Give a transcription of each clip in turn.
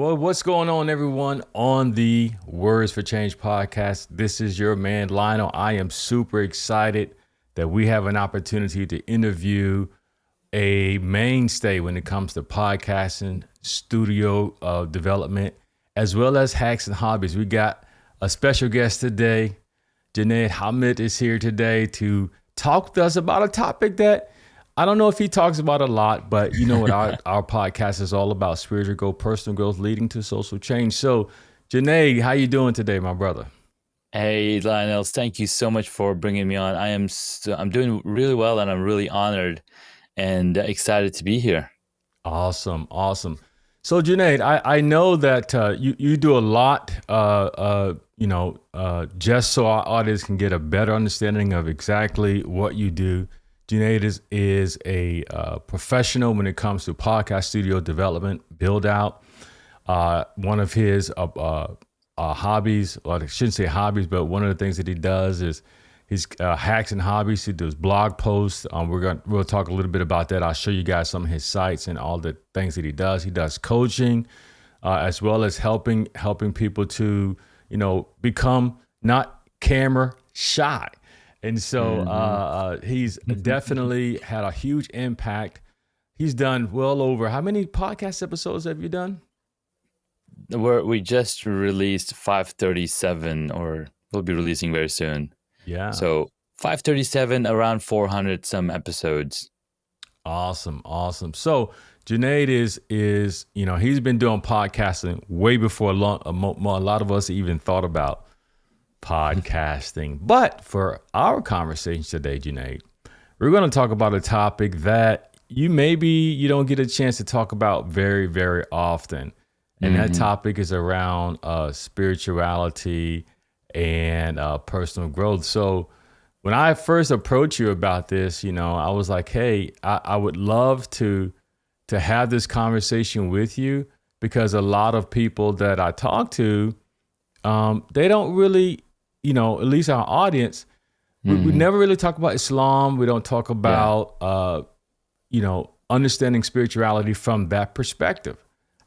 Well, what's going on, everyone, on the Words for Change podcast? This is your man, Lionel. I am super excited that we have an opportunity to interview a mainstay when it comes to podcasting, studio development, as well as hacks and hobbies. We got a special guest today. Junaid Ahmed is here today to talk to us about a topic that I don't know if he talks about a lot, but you know what our podcast is all about: spiritual growth, personal growth, leading to social change. So, Junaid, how you doing today, my brother? Hey, Lionel, thank you so much for bringing me on. I'm doing really well, and I'm really honored and excited to be here. Awesome. So, Junaid, I know that you do a lot, just so our audience can get a better understanding of exactly what you do. Junaid is a professional when it comes to podcast studio development, build out. One of his hobbies, or I shouldn't say hobbies, but one of the things that he does is his hacks and hobbies. He does blog posts. We'll talk a little bit about that. I'll show you guys some of his sites and all the things that he does. He does coaching, as well as helping people to become not camera shy. And so he's definitely had a huge impact. He's done well over, how many podcast episodes have you done? We just released 537, or we'll be releasing very soon. Yeah. So 537, around 400 some episodes. Awesome. So Junaid is he's been doing podcasting way before a lot of us even thought about podcasting. But for our conversation today, Junaid, we're going to talk about a topic that you don't get a chance to talk about very, very often. And that topic is around spirituality and personal growth. So when I first approached you about this, I was like, hey, I would love to have this conversation with you, because a lot of people that I talk to, they don't really, at least our audience, we never really talk about Islam. We don't talk about, understanding spirituality from that perspective,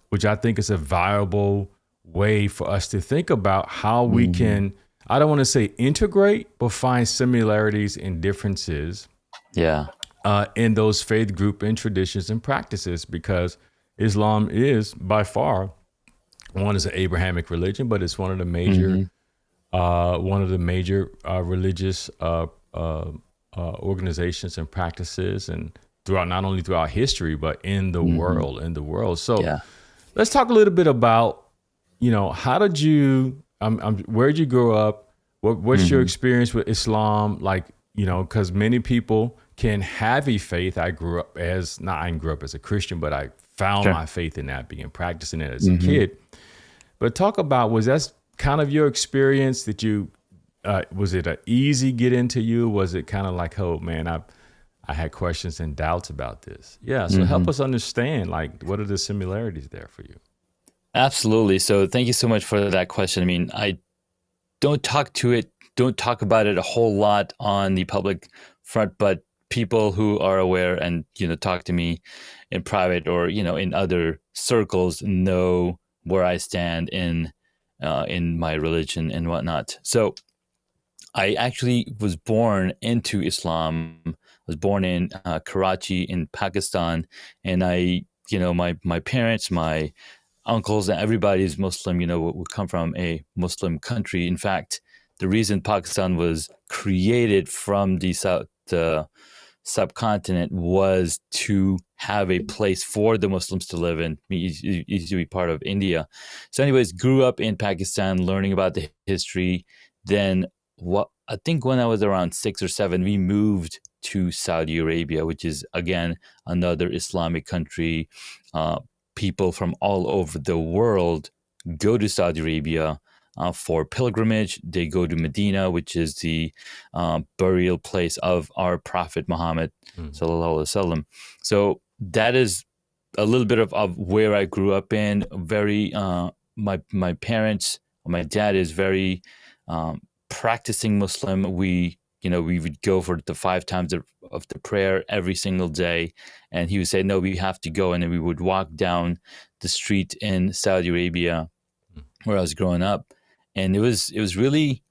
which I think is a viable way for us to think about how we can, I don't want to say integrate, but find similarities and differences in those faith group and traditions and practices, because Islam is by far, one is an Abrahamic religion, but it's one of the major religious organizations and practices, and not only throughout history, but in the world. So let's talk a little bit about, how did you, where'd you grow up? What's your experience with Islam? Like, because many people can have a faith. I grew up as a Christian, but I found my faith in that, practicing it as a kid. But talk about, was that kind of your experience? That was it an easy get into you? Was it kind of like, oh man, I had questions and doubts about this? Yeah. So help us understand, like, what are the similarities there for you? Absolutely. So thank you so much for that question. I mean, I don't talk about it a whole lot on the public front, but people who are aware and, talk to me in private or, in other circles know where I stand in my religion and whatnot. So I actually was born into Islam. I was born in Karachi in Pakistan, and my parents, my uncles, and everybody's Muslim. Would come from a Muslim country. In fact, the reason Pakistan was created from the subcontinent was to have a place for the Muslims to live in, easy to be part of India. So anyways, grew up in Pakistan, learning about the history. Then I think when I was around 6 or 7, we moved to Saudi Arabia, which is, again, another Islamic country. People from all over the world go to Saudi Arabia for pilgrimage. They go to Medina, which is the burial place of our Prophet Muhammad, sallallahu alaihi wasallam. So that is a little bit of where I grew up in. Very, my parents, my dad is very practicing Muslim. We we would go for the 5 times of the prayer every single day. And he would say, no, we have to go. And then we would walk down the street in Saudi Arabia where I was growing up. And it was really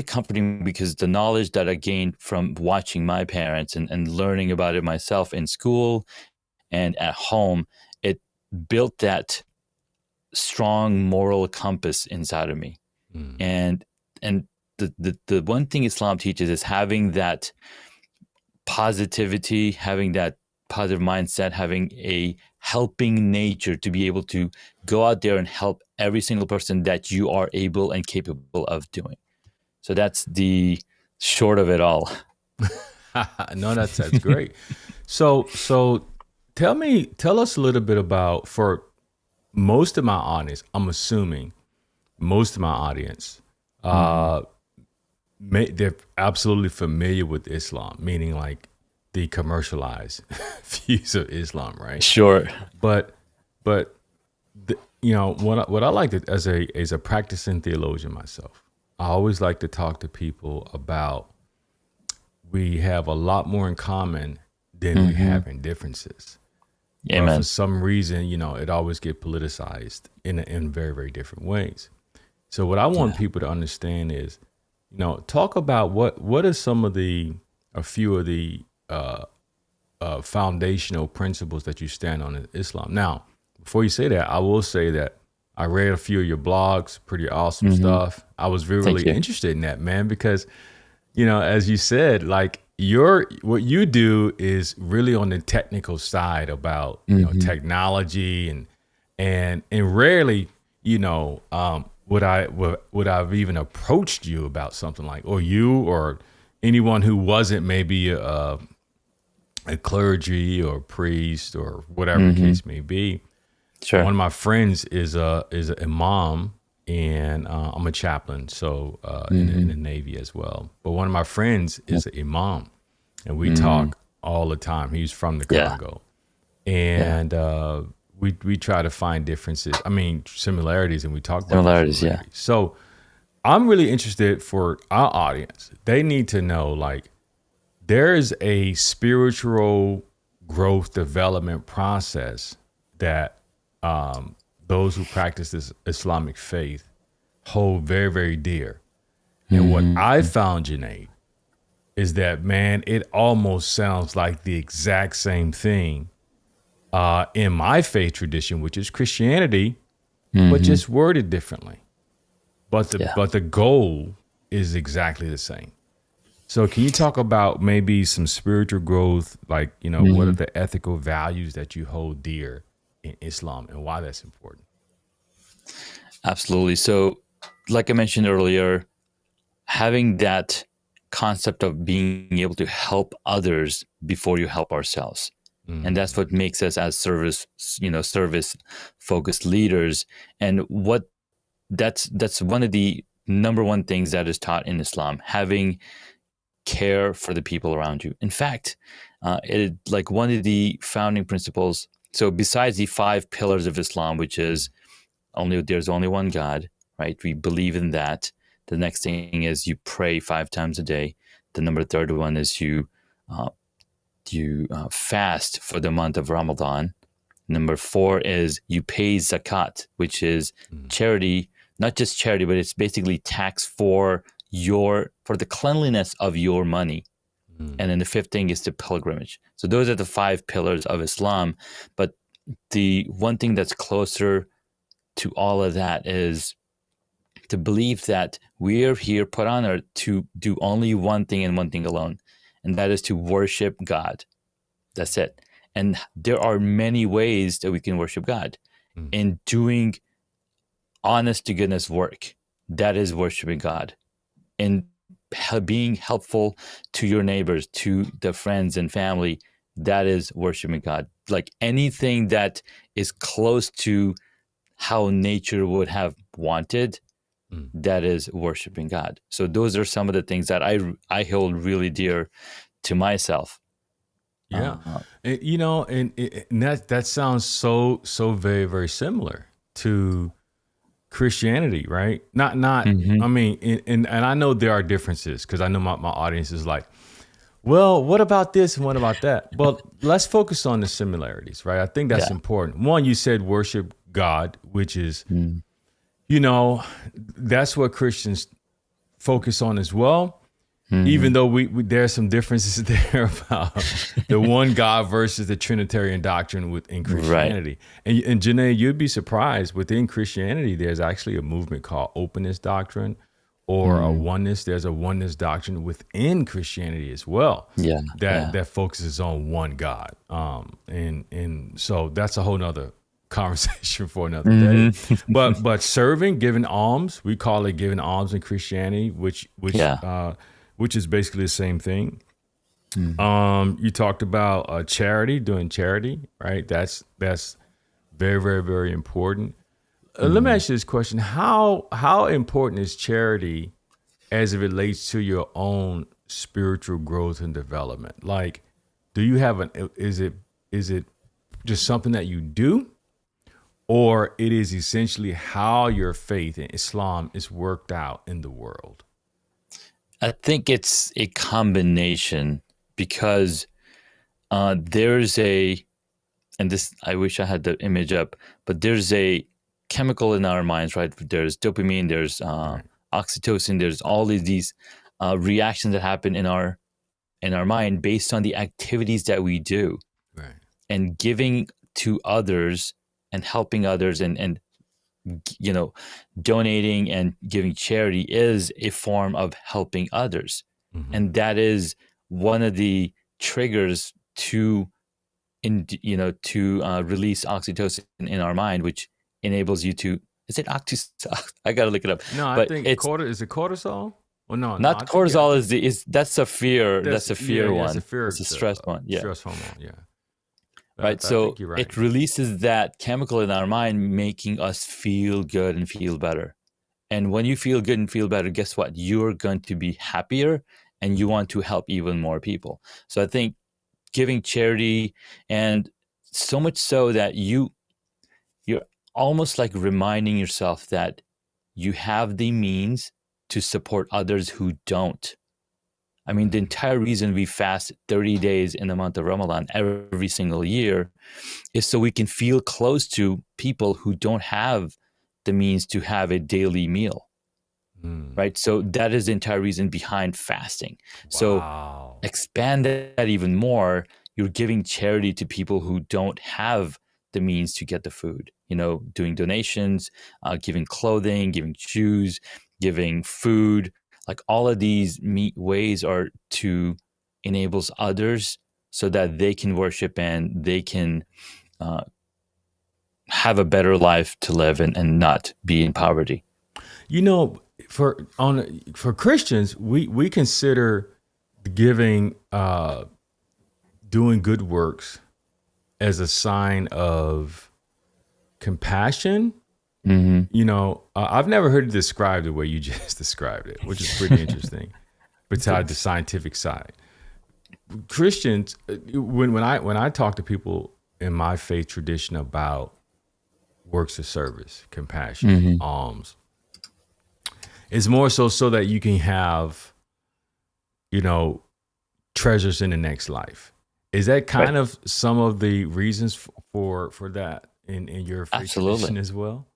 comforting, because the knowledge that I gained from watching my parents and learning about it myself in school and at home, it built that strong moral compass inside of me. And the one thing Islam teaches is having that positivity, having that positive mindset, having a helping nature to be able to go out there and help every single person that you are able and capable of doing. So that's the short of it all. No, that's great. So tell us a little bit about, for most of my audience, I'm assuming most of my audience, they're absolutely familiar with Islam, meaning like the commercialized views of Islam, right? Sure. But what I like to, as a practicing theologian myself, I always like to talk to people about, we have a lot more in common than we have in differences. Amen. But for some reason, it always get politicized in very, very different ways. So what I want people to understand is, talk about what are some of a few of the foundational principles that you stand on in Islam. Now, before you say that, I will say that I read a few of your blogs, pretty awesome stuff. I was really interested in that, man, because, as you said, like what you do is really on the technical side about technology and rarely, would I've even approached you about something like, or anyone who wasn't maybe a clergy or priest or whatever the case may be. Sure. One of my friends is an imam, and I'm a chaplain, so in the Navy as well. But one of my friends is an imam, and we talk all the time. He's from the Congo, and we try to find differences. I mean, similarities, and we talk about similarities. Yeah. So I'm really interested, for our audience. They need to know, like, there is a spiritual growth development process that those who practice this Islamic faith hold very, very dear. And what I found, Junaid, is that, man, it almost sounds like the exact same thing in my faith tradition, which is Christianity, but just worded differently. But the goal is exactly the same. So can you talk about maybe some spiritual growth, like, what are the ethical values that you hold dear in Islam and why that's important? Absolutely. So, like I mentioned earlier, having that concept of being able to help others before you help ourselves. And that's what makes us as service focused leaders. And that's one of the number one things that is taught in Islam, having care for the people around you. In fact, like one of the founding principles. So besides the 5 pillars of Islam, which is there's only one God, right? We believe in that. The next thing is you pray 5 times a day. The third one is you fast for the month of Ramadan. Number 4 is you pay zakat, which is charity, not just charity, but it's basically tax for the cleanliness of your money. And then the 5th thing is the pilgrimage. So those are the 5 pillars of Islam. But the one thing that's closer to all of that is to believe that we're here put on earth to do only one thing and one thing alone, and that is to worship God. That's it. And there are many ways that we can worship God. In doing honest to goodness work, that is worshiping God. In being helpful to your neighbors, to the friends and family, that is worshiping God. Like anything that is close to how nature would have wanted, that is worshiping God. So those are some of the things that I hold really dear to myself. Yeah, and that sounds so very, very similar to Christianity, right? Not. Hmm. I mean, and I know there are differences because I know my audience is like, well, what about this and what about that? But let's focus on the similarities, right? I think that's Yeah. important. One, you said worship God, which is, Mm. you know, that's what Christians focus on as well. Even Hmm. though we there's some differences there about the one God versus the Trinitarian doctrine within Right. Christianity. And Janae, you'd be surprised within Christianity, there's actually a movement called openness doctrine or a Mm. oneness. There's a oneness doctrine within Christianity as well Yeah. that Yeah. that focuses on one God. And so that's a whole nother conversation for another day. Hmm. But serving, giving alms, we call it giving alms in Christianity, Yeah. which is basically the same thing. Mm. You talked about charity, doing charity, right? That's very, very, very important. Let me Mm. ask you this question: How important is charity as it relates to your own spiritual growth and development? Like, do you have is it just something that you do, or it is essentially how your faith in Islam is worked out in the world? I think it's a combination because there's a, and this, I wish I had the image up, but there's a chemical in our minds, right? There's dopamine, there's Right, oxytocin, there's all of these reactions that happen in our mind based on the activities that we do, right. and giving to others and helping others, and you know, donating and giving charity is a form of helping others. Hmm. And that is one of the triggers to, to release oxytocin in our mind, which enables you to, is it oxy? I gotta look it up, No, I but think it's is it cortisol? Well, no, not I think I cortisol. think Is that's a fear? that's That's a yeah, fear yeah, it's a one. fear It's a stress one. Yeah. stress hormone. Yeah, Right. I think So you're right. it releases that chemical in our mind, making us feel good and feel better. And when you feel good and feel better, guess what? You're going to be happier and you want to help even more people. So I think giving charity, and so much so that you're almost like reminding yourself that you have the means to support others who don't. I mean, the entire reason we fast 30 days in the month of Ramadan every single year is so we can feel close to people who don't have the means to have a daily meal, Mm. right? So that is the entire reason behind fasting. So Wow. expand that even more. You're giving charity to people who don't have the means to get the food, doing donations, giving clothing, giving shoes, giving food. Like all of these ways are to enables others so that they can worship and they can uh, have a better life to live and not be in poverty. You know, for Christians, we consider giving doing good works as a sign of compassion. Mm-hmm. I've never heard it described the way you just described it, which is pretty interesting. Besides the Thanks. scientific side, Christians, when I talk to people in my faith tradition about works of service, compassion, Mm-hmm. alms, it's more so that you can have, you know, treasures in the next life. Is that Right. kind of some of the reasons for that in your faith Absolutely. tradition as well?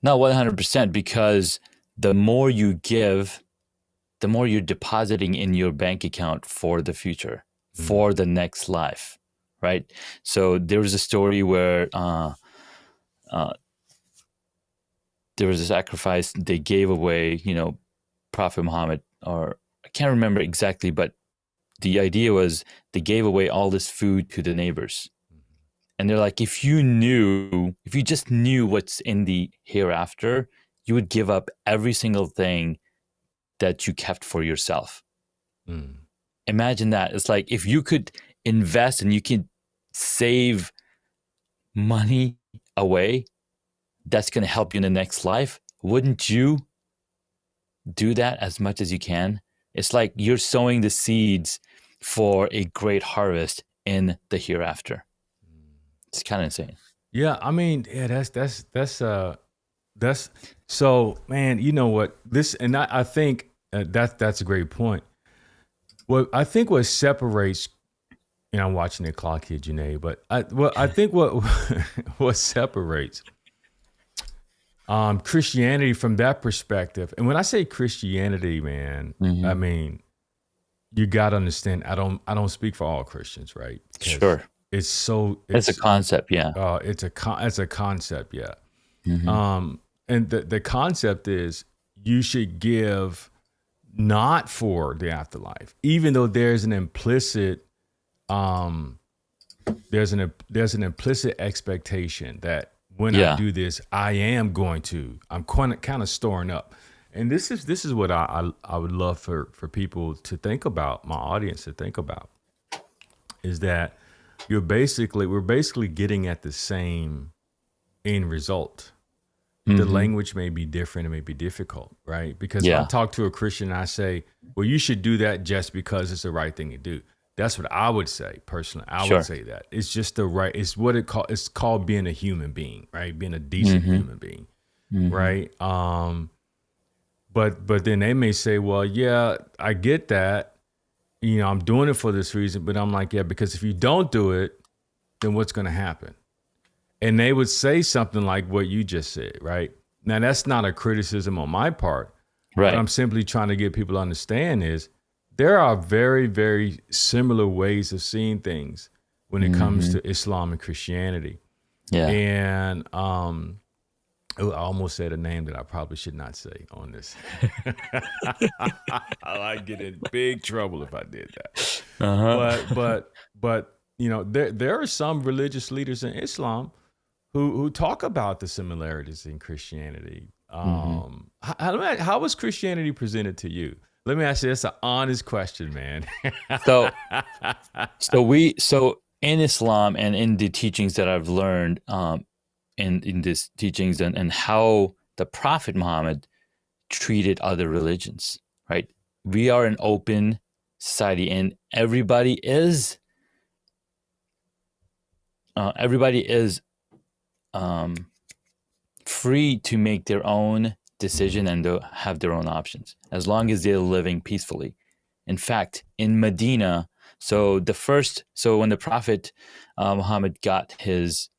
No, 100%, because the more you give, the more you're depositing in your bank account for the future, Mm, for the next life, right? So there was a story where uh, there was a sacrifice they gave away, Prophet Muhammad, or I can't remember exactly, but the idea was they gave away all this food to the neighbors. And they're like, if you just knew what's in the hereafter, you would give up every single thing that you kept for yourself. mm, Imagine that. It's like if you could invest and you can save money away, that's going to help you in the next life. Wouldn't you do that as much as you can? It's like you're sowing the seeds for a great harvest in the hereafter. mm. It's kind of insane. Yeah, I mean, yeah, that's So, man, you know what? I think that's a great point. Well, I think what separates, and I'm watching the clock here, Junaid, but I think what what separates Christianity from that perspective, and when I say Christianity, man, I Hmm. mean you got to understand. I don't speak for all Christians, right? Because Sure. it's so It's a it's concept. Yeah. it's a concept, yeah. Hmm. And the concept is you should give not for the afterlife, even though um there's an implicit expectation that when I Yeah. do this, I'm kind of storing up. And this is what I would love for people to think about, my audience to think about, is that we're basically getting at the same end result. The Hmm. language may be different, it may be difficult, right? Because if I Yeah. talk to a Christian and I say, well, you should do that just because it's the right thing to do. That's what I would say personally. I would Sure. say that it's just it's called being a human being, right? Being a decent Hmm. human being, Hmm. right? But then they may say, well, yeah, I get that. I'm doing it for this reason, but I'm like, yeah, because if you don't do it, then what's going to happen? And they would say something like what you just said, right? Now, that's not a criticism on my part. What Right. I'm simply trying to get people to understand is there are very, very similar ways of seeing things when it comes Hmm. to Islam and Christianity. Yeah. And I almost said a name that I probably should not say on this. I'd get in big trouble if I did that. But Uh-huh. but but there are some religious leaders in Islam who talk about the similarities in Christianity. Hmm. How was Christianity presented to you? Let me ask you. That's an honest question, man. So so in Islam and in the teachings that I've learned, in these teachings and how the Prophet Muhammad treated other religions, right? We are an open society, and everybody is um, free to make their own decision and to have their own options as long as they're living peacefully. In fact, in Medina, so when the Prophet Muhammad got his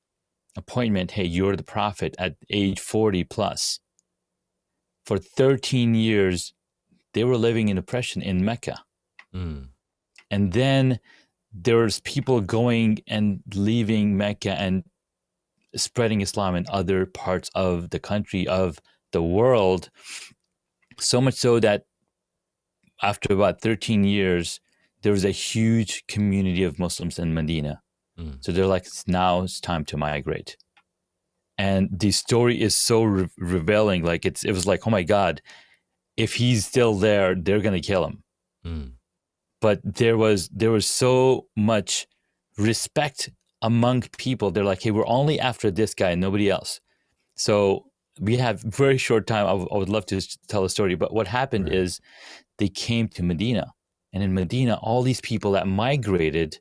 appointment, hey, you're the Prophet at age 40 plus, for 13 years, they were living in oppression in Mecca. Mm, And then there's people going and leaving Mecca and spreading Islam in other parts of the country, of the world. So much so that after about 13 years, there was a huge community of Muslims in Medina. mm, So they're like, now it's time to migrate. And the story is so revealing. Like it was like, oh my God, if he's still there, they're gonna kill him. mm, But there was so much respect among people. They're like, hey, we're only after this guy, nobody else. So we have very short time. I would love to tell a story, but what happened right. is they came to Medina, and in Medina, all these people that migrated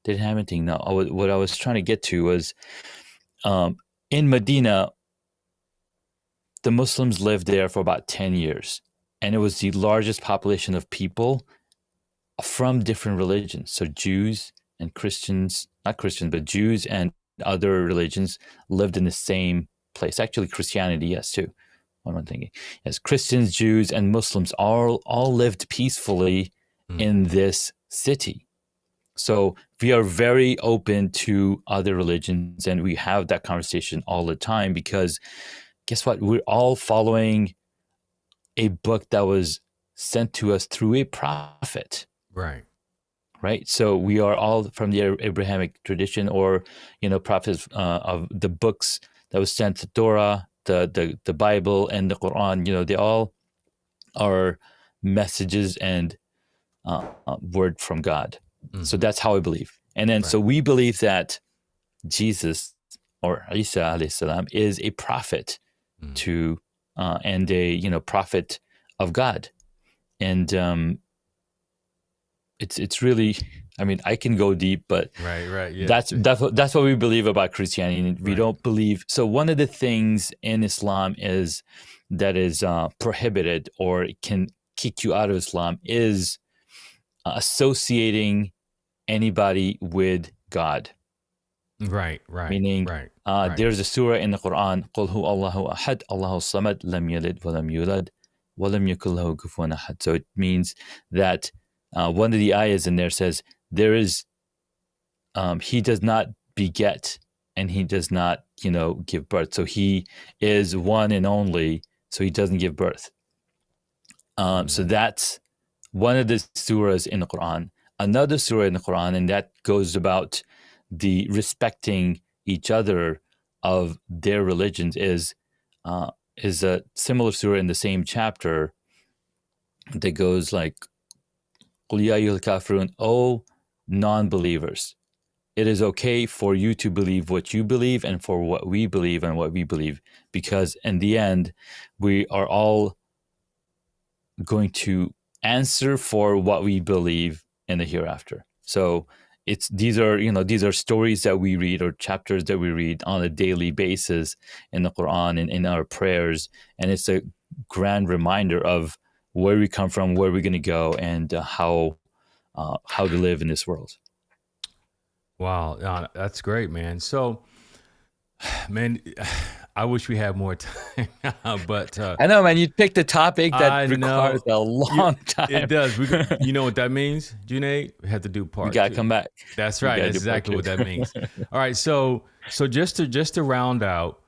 didn't have anything. No, what I was trying to get to was um, in Medina, the Muslims lived there for about 10 years, and it was the largest population of people from different religions. So Jews and Christians, not Christians, but Jews and other religions lived in the same place. Actually, Christianity, yes, too. What am I thinking? Yes, Christians, Jews, and Muslims all lived peacefully Mm, in this city. So we are very open to other religions, and we have that conversation all the time because guess what? We're all following a book that was sent to us through a prophet, right. right? So we are all from the Abrahamic tradition, or prophets of the books that was sent, to Torah, the Bible, and the Quran. They all are messages and word from God. So Hmm. that's how I believe. And then so Right. we believe that Jesus, or Isa alayhi salam, is a prophet Mm, to and a prophet of God. And it's really, I mean, I can go deep, but Right. Yeah. that's what we believe about Christianity. We don't believe. So one of the things in Islam is that is prohibited or can kick you out of Islam is associating anybody with God. Right. Meaning, there's a surah in the Quran, قُلْ هُوَ اللَّهُ أَحَدٌ اللَّهُ الصَّمَدُ لَمْ يَلِدْ وَلَمْ يُولَدْ وَلَمْ يَكُنْ لَهُ كُفُوًا أَحَدٌ. So it means that one of the ayahs in there says, there is, he does not beget and he does not, give birth. So he is one and only, so he doesn't give birth. So that's one of the surahs in the Quran. Another surah in the Quran, and that goes about the respecting each other of their religions, is a similar surah in the same chapter that goes like, قُلْ يَا أَيُّهَا الْكَافِرُونَ, O non-believers, it is okay for you to believe what you believe and for what we believe and what we believe, because in the end, we are all going to answer for what we believe in the hereafter. So these are stories that we read or chapters that we read on a daily basis in the Quran and in our prayers, and it's a grand reminder of where we come from, where we're going to go, and how to live in this world. Wow, that's great, man. So, man, I wish we had more time, but I know, man. You picked a topic that requires a long time. It does. You know what that means, Junaid? We have to do part. We gotta come back. That's right. That's exactly what that means. All right. So just to round out,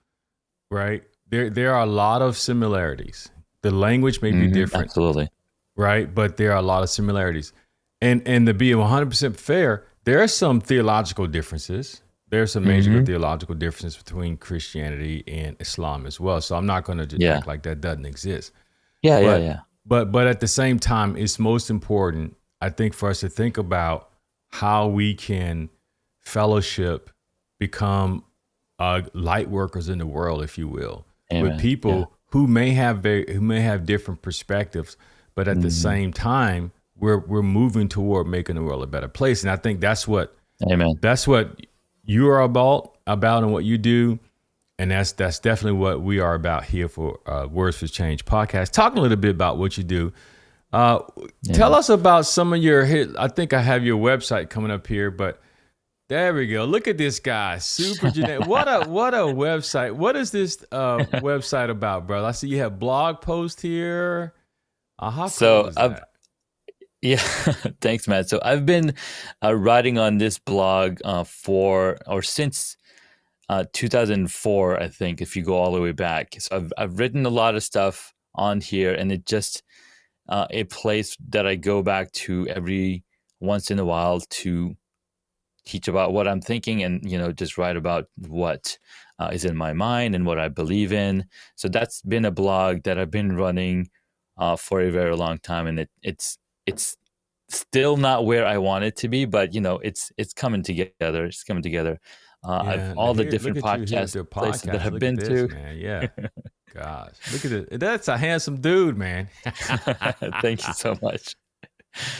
right? There are a lot of similarities. The language may be different, absolutely, right? But there are a lot of similarities, and to be 100% fair, there are some theological differences. There are some major theological differences between Christianity and Islam as well. So I'm not going to just act like that doesn't exist. But at the same time, it's most important, I think, for us to think about how we can fellowship, become light workers in the world, if you will, with people who may have different perspectives, but at the same time, we're moving toward making the world a better place. And I think that's what you are about and what you do. And that's definitely what we are about here for Words for Change podcast. Talking a little bit about what you do. Tell us about some of your hit. I think I have your website coming up here, but there we go. Look at this guy, super Junaid. What a website. What is this website about, brother? I see you have blog post here. How cool is that? Yeah, thanks, Matt. So I've been writing on this blog since 2004, I think, if you go all the way back. So I've written a lot of stuff on here, and it just a place that I go back to every once in a while to teach about what I'm thinking and, just write about what is in my mind and what I believe in. So that's been a blog that I've been running for a very long time, and it's still not where I want it to be, but it's coming together. It's coming together. All the different podcast places that I've been to. Man. Yeah. Gosh, look at it. That's a handsome dude, man. Thank you so much.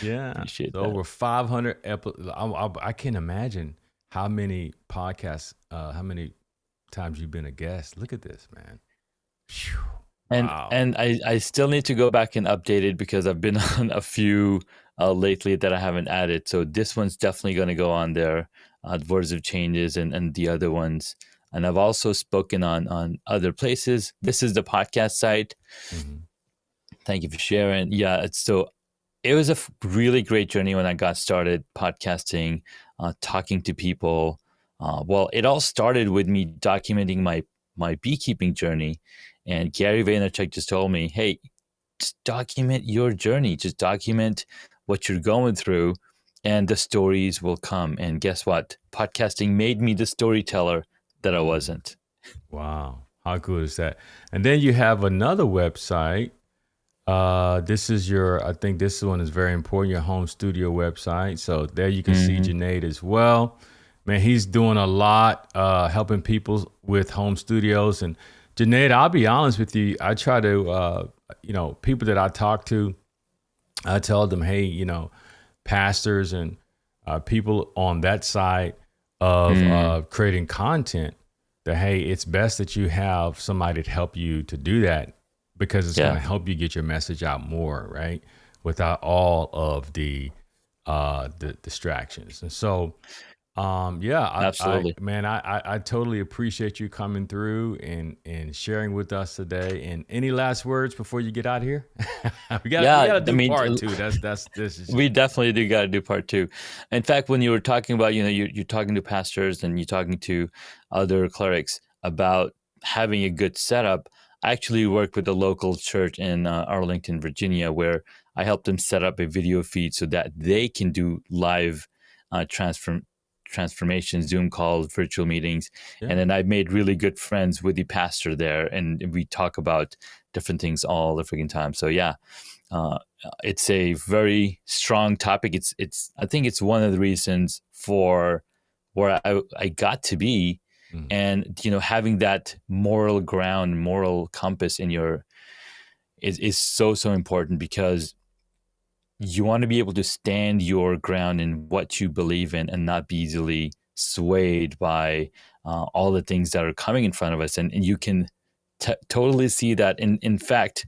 Yeah. Appreciate that. Over 500 episodes. I can't imagine how many podcasts, how many times you've been a guest. Look at this, man. Whew. And I still need to go back and update it because I've been on a few lately that I haven't added. So this one's definitely going to go on there, Words of Changes and the other ones. And I've also spoken on other places. This is the podcast site. Mm-hmm. Thank you for sharing. Yeah, it was a really great journey when I got started podcasting, talking to people. Well, it all started with me documenting my beekeeping journey. And Gary Vaynerchuk just told me, hey, just document your journey. Just document what you're going through and the stories will come. And guess what? Podcasting made me the storyteller that I wasn't. Wow. How cool is that? And then you have another website. This is I think this one is very important, your home studio website. So there you can see Junaid as well. Man, he's doing a lot, helping people with home studios. And Junaid, I'll be honest with you. I try to, people that I talk to, I tell them, hey, pastors and people on that side of creating content, that hey, it's best that you have somebody to help you to do that, because it's going to help you get your message out more, right? Without all of the distractions. And so Absolutely. I totally appreciate you coming through and sharing with us today. And any last words before you get out of here? we Yeah, gotta I do mean, part two. This is we definitely do got to do part two. In fact, when you were talking about, you're talking to pastors and you're talking to other clerics about having a good setup. I actually work with a local church in Arlington, Virginia, where I helped them set up a video feed so that they can do live transformations, Zoom calls, virtual meetings. yeah. And then I've made really good friends with the pastor there, and we talk about different things all the freaking time. So yeah, uh, it's a very strong topic. It's I think it's one of the reasons for where I got to be, Mm, and having that moral ground, moral compass in your is so important, because you want to be able to stand your ground in what you believe in and not be easily swayed by all the things that are coming in front of us, and you can totally see that. In fact,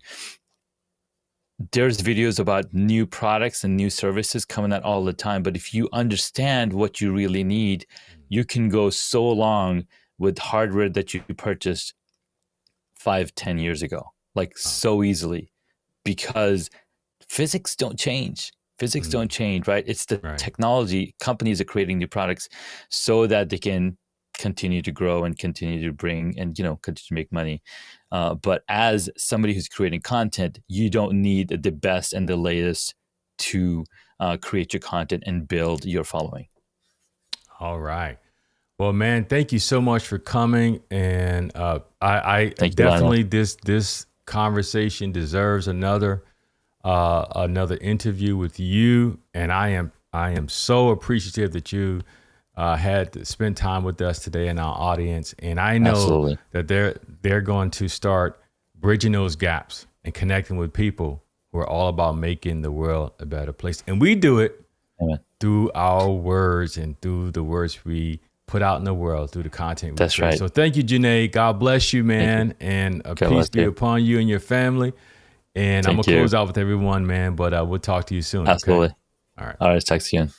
there's videos about new products and new services coming out all the time. But if you understand what you really need, mm. you can go so long with hardware that you purchased 5, 10 years ago, like Wow. so easily, because physics don't change. Physics don't Mm, change, right? It's the right. technology. Companies are creating new products so that they can continue to grow and continue to bring and continue to make money. But as somebody who's creating content, you don't need the best and the latest to create your content and build your following. All right. Well, man, thank you so much for coming. And I Thank you, Lionel. definitely, this conversation deserves another interview with you. And I am so appreciative that you had to spend time with us today in our audience. And I know Absolutely. that they're going to start bridging those gaps and connecting with people who are all about making the world a better place. And we do it Amen. through our words and through the words we put out in the world, through the content we That's create. right. So thank you, Junaid. God bless you, Thank you. man. And a God peace bless be you. upon you and your family. And I'm going Thank to you. close out with everyone, man. But we'll talk to you soon, okay? Absolutely. All right. All right. Talk to you soon.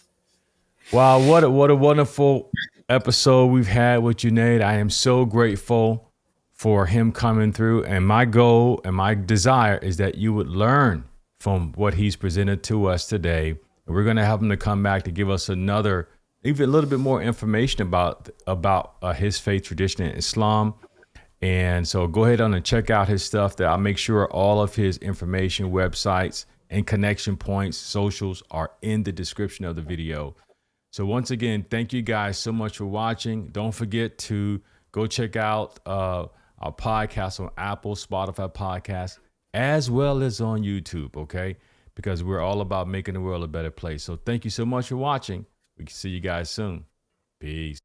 Wow, what a wonderful episode we've had with Junaid. I am so grateful for him coming through. And my goal and my desire is that you would learn from what he's presented to us today. And we're going to have him to come back to give us another, even a little bit more information about his faith tradition in Islam. And so go ahead on and check out his stuff. That I'll make sure all of his information, websites, and connection points, socials are in the description of the video. So once again, thank you guys so much for watching. Don't forget to go check out our podcast on Apple, Spotify podcasts, as well as on YouTube, okay? Because we're all about making the world a better place. So thank you so much for watching. We can see you guys soon. Peace.